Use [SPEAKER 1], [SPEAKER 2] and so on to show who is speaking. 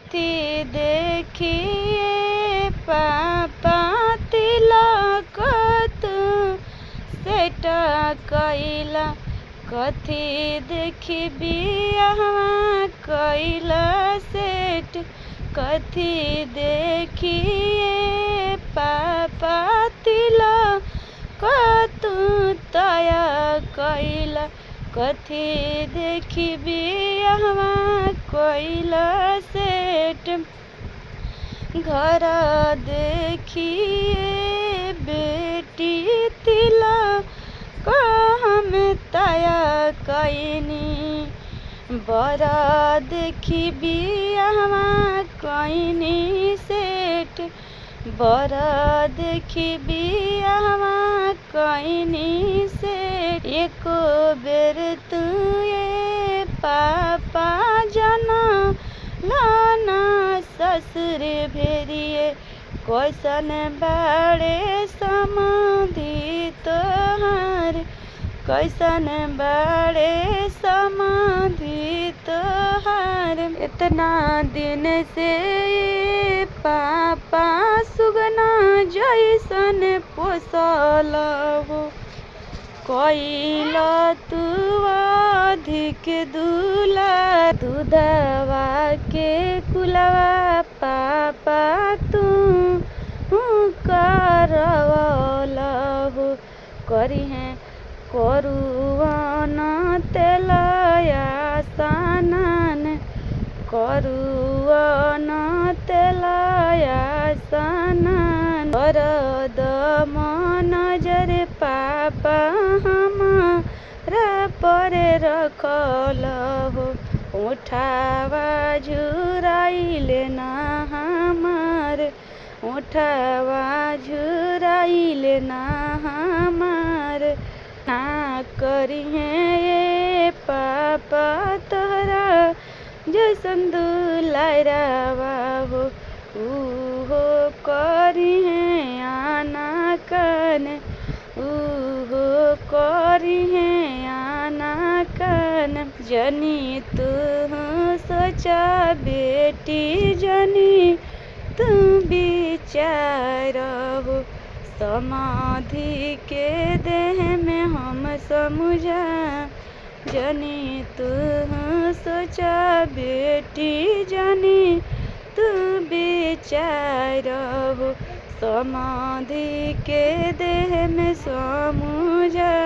[SPEAKER 1] कथी देखिए पापा तिलक तू सेट कैला, कथी देखी बियाहवा कैला सेट, कथी देखिए पापा तिलक तू तया कैला, कथी देखी बियाहवा कैला सेट। घर देखिए बेटी तिलक हम तया कैनी, बरा देखी बियाहवा कैनी सेट, बरा देखी बियाहवा कैनी सेट। एको बेर तू ये पापा जना लाना ससुर भेरिए, कैसन बाड़े समाधि तोहार, कैसन बाड़े समाधि तोहार। इतना दिन से पापा सुगना जैसन पोसल हो, कैला तू अधिक दूला, दूधवा के कुलवा पापा तू करवला हो। करी हैं करुआन तेलया सानन, करुआन तेलया सानन। दर्द नजर पापा हमारा पर रखल हो, उठावा झुराइले ना हमार, उठावा झुराइले ना हमार। ना करी हैं ये पापा तोहरा जैसन दुलारावा हो, उहो करी हैं आना कन, उहो करी हैं आना कन। जनी तू सोचा बेटी, जनी तू विचार हो, समाधि के देह में हम समझा। जनी तू सोचा बेटी, जनी तू विचार हो, समाधि के देह में समझा।